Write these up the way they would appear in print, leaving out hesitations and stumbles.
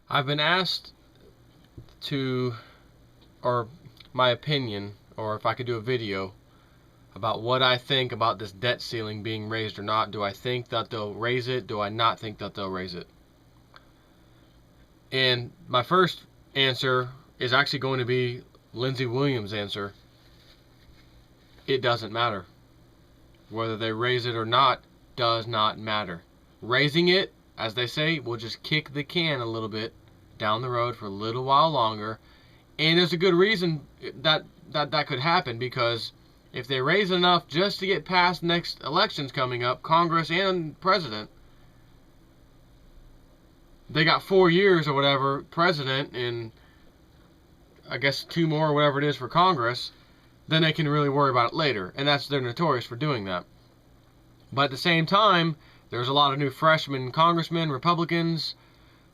I've been asked to, or my opinion, or if I could do a video about what I think about this debt ceiling being raised or not. Do I think that they'll raise it? Do I not think that they'll raise it? And my first answer is actually going to be Lindsey Williams' answer. It doesn't matter. Whether they raise it or not does not matter. Raising it, as they say, will just kick the can a little bit down the road for a little while longer. And there's a good reason that could happen, because if they raise enough just to get past next elections coming up, Congress and president, they got 4 years or whatever, president, and I guess 2 more or whatever it is for Congress, then they can really worry about it later. And they're notorious for doing that. But at the same time, there's a lot of new freshmen congressmen, Republicans,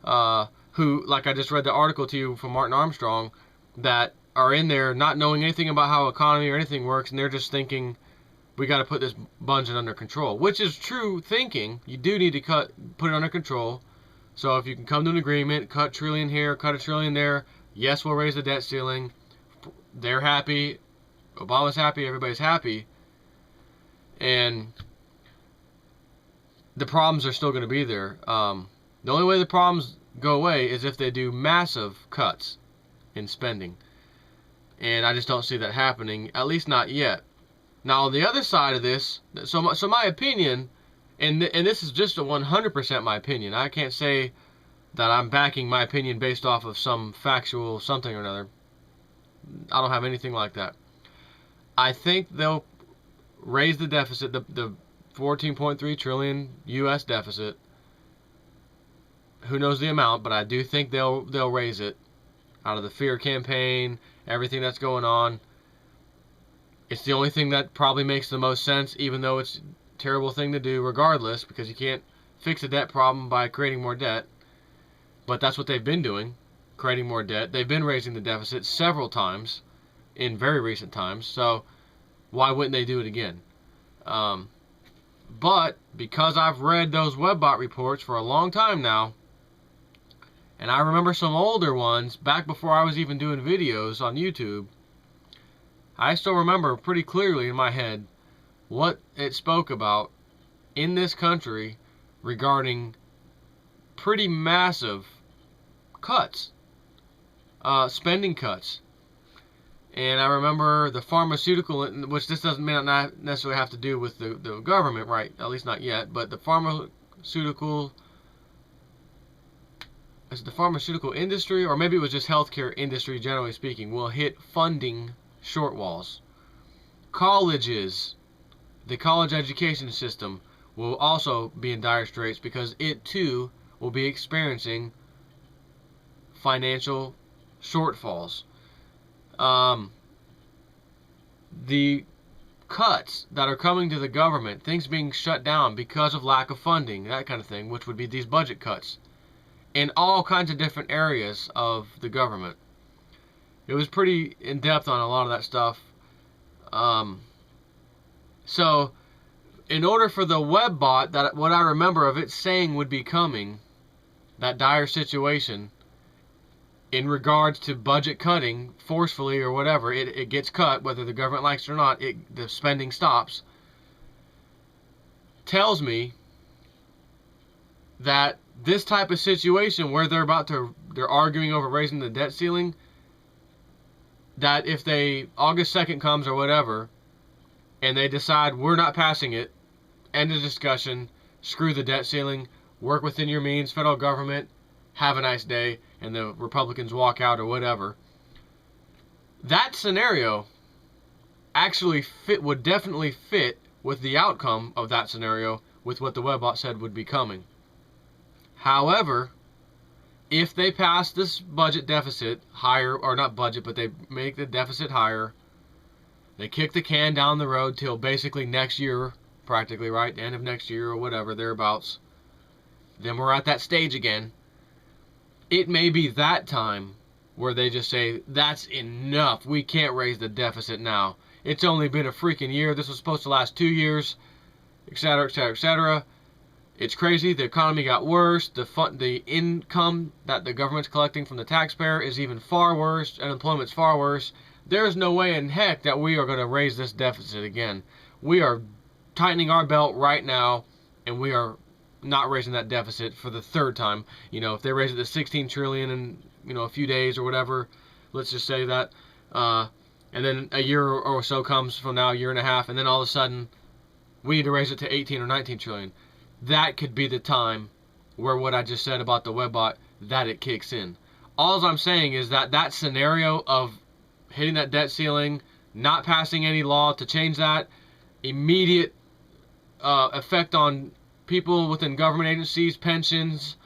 who, like I just read the article to you from Martin Armstrong, that are in there not knowing anything about how economy or anything works, and they're just thinking, we got to put this budget under control, which is true thinking. You do need to put it under control. So if you can come to an agreement, cut $1 trillion here, cut $1 trillion there, yes, we'll raise the debt ceiling. They're happy. Obama's happy. Everybody's happy. And the problems are still going to be there. The only way the problems go away is if they do massive cuts in spending. And I just don't see that happening, at least not yet. Now, on the other side of this, so my opinion, and this is just a 100% my opinion. I can't say that I'm backing my opinion based off of some factual something or another. I don't have anything like that. I think they'll raise the deficit, the 14.3 trillion U.S. deficit. Who knows the amount, but I do think they'll raise it out of the fear campaign, everything that's going on. It's the only thing that probably makes the most sense, even though it's a terrible thing to do regardless, because you can't fix a debt problem by creating more debt. But that's what they've been doing, creating more debt. They've been raising the deficit several times in very recent times, so why wouldn't they do it again? But because I've read those Webbot reports for a long time now, and I remember some older ones back before I was even doing videos on YouTube, I still remember pretty clearly in my head what it spoke about in this country regarding pretty massive cuts, spending cuts. And I remember the pharmaceutical, which this doesn't not necessarily have to do with the government, right? At least not yet. But the pharmaceutical industry, or maybe it was just healthcare industry generally speaking, will hit funding shortfalls. Colleges, the college education system, will also be in dire straits because it too will be experiencing financial shortfalls. The cuts that are coming to the government, things being shut down because of lack of funding, that kind of thing, which would be these budget cuts in all kinds of different areas of the government. It was pretty in-depth on a lot of that stuff. So, in order for the Webbot, that what I remember of it saying would be coming, that dire situation, in regards to budget cutting, forcefully or whatever, it gets cut, whether the government likes it or not, the spending stops, tells me that this type of situation where they're arguing over raising the debt ceiling, that if August 2nd comes or whatever, and they decide we're not passing it, end of discussion, screw the debt ceiling, work within your means, federal government, have a nice day, and the Republicans walk out or whatever, that scenario actually would definitely fit with the outcome of that scenario with what the Webbot said would be coming. However, if they pass this budget deficit higher, or not budget, but they make the deficit higher, they kick the can down the road till basically next year, practically, right? End of next year or whatever, thereabouts. Then we're at that stage again. It may be that time where they just say, that's enough. We can't raise the deficit now. It's only been a freaking year. This was supposed to last 2 years, etc., etc., etc. It's crazy. The economy got worse. The income that the government's collecting from the taxpayer is even far worse. Unemployment's far worse. There's no way in heck that we are going to raise this deficit again. We are tightening our belt right now, and we are not raising that deficit for the third time. If they raise it to 16 trillion in a few days or whatever, let's just say that, and then a year or so comes from now, a year and a half, and then all of a sudden we need to raise it to 18 or 19 trillion. That could be the time where what I just said about the WebBot, that it kicks in. All I'm saying is that scenario of hitting that debt ceiling, not passing any law to change that, immediate effect on people within government agencies, pensions,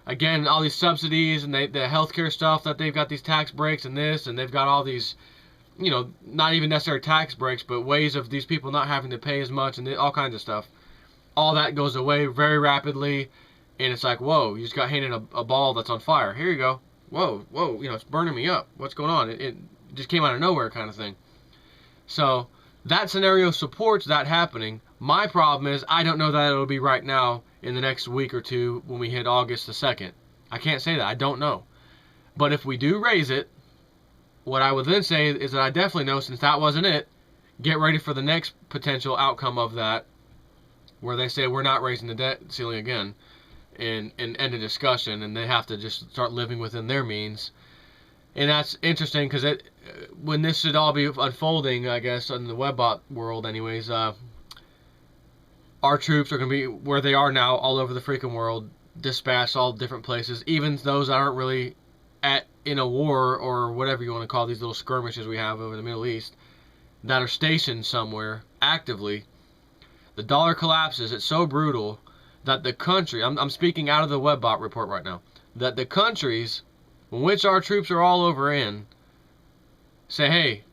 again, all these subsidies and the healthcare stuff that they've got these tax breaks and this, and they've got all these, not even necessarily tax breaks, but ways of these people not having to pay as much and all kinds of stuff. All that goes away very rapidly, and it's like, whoa, you just got handed a ball that's on fire. Here you go. Whoa, it's burning me up. What's going on? It just came out of nowhere kind of thing. So that scenario supports that happening. My problem is I don't know that it'll be right now in the next week or two when we hit August the 2nd. I can't say that. I don't know. But if we do raise it, what I would then say is that I definitely know, since that wasn't it, get ready for the next potential outcome of that, where they say we're not raising the debt ceiling again, and end a discussion, and they have to just start living within their means. And that's interesting because when this should all be unfolding, I guess, in the WebBot world anyways, our troops are going to be where they are now all over the freaking world, dispatched all different places, even those that aren't really in a war or whatever you want to call these little skirmishes we have over the Middle East, that are stationed somewhere actively. The dollar collapses. It's so brutal that the country, I'm speaking out of the WebBot report right now, that the countries in which our troops are all over in say, hey,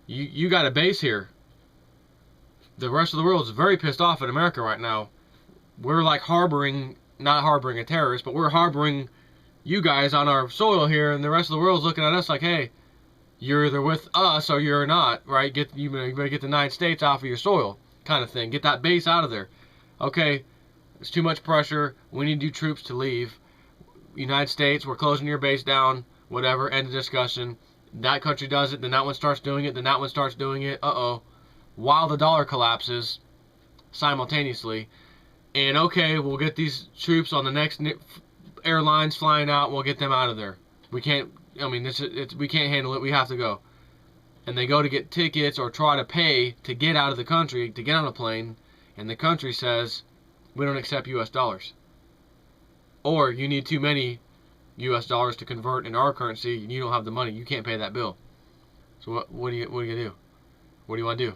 you got a base here. The rest of the world is very pissed off at America right now. We're like not harboring a terrorist, but we're harboring you guys on our soil here, and the rest of the world's looking at us like, hey, you're either with us or you're not, right? You better get the United States off of your soil, kind of thing. Get that base out of there. Okay, it's too much pressure. We need you troops to leave. United States, we're closing your base down, whatever, end of discussion. That country does it, then that one starts doing it, then that one starts doing it. Uh-oh. While the dollar collapses simultaneously. And okay, we'll get these troops on the next airlines flying out, we'll get them out of there. We can't, we can't handle it, we have to go. And they go to get tickets or try to pay to get out of the country, to get on a plane, and the country says, we don't accept U.S. dollars. Or you need too many U.S. dollars to convert into our currency, and you don't have the money, you can't pay that bill. So what are you going to do? What do you want to do?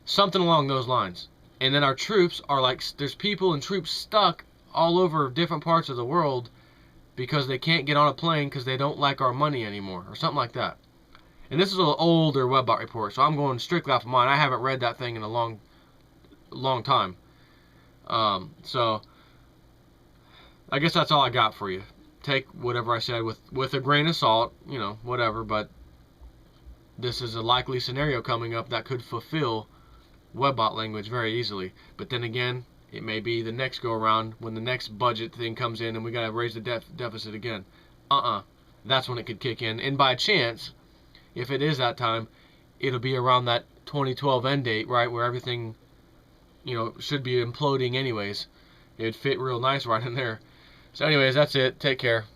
Something along those lines. And then our troops are like, there's people and troops stuck all over different parts of the world because they can't get on a plane because they don't like our money anymore, or something like that. And this is an older WebBot report, so I'm going strictly off of mine. I haven't read that thing in a long time. So I guess that's all I got for you. Take whatever I said with a grain of salt, whatever, but this is a likely scenario coming up that could fulfill WebBot language very easily. But then again, it may be the next go around when the next budget thing comes in and we got to raise the deficit again. That's when it could kick in. And by chance, if it is that time, it'll be around that 2012 end date, right, where everything, should be imploding anyways. It'd fit real nice right in there. So anyways, that's it. Take care.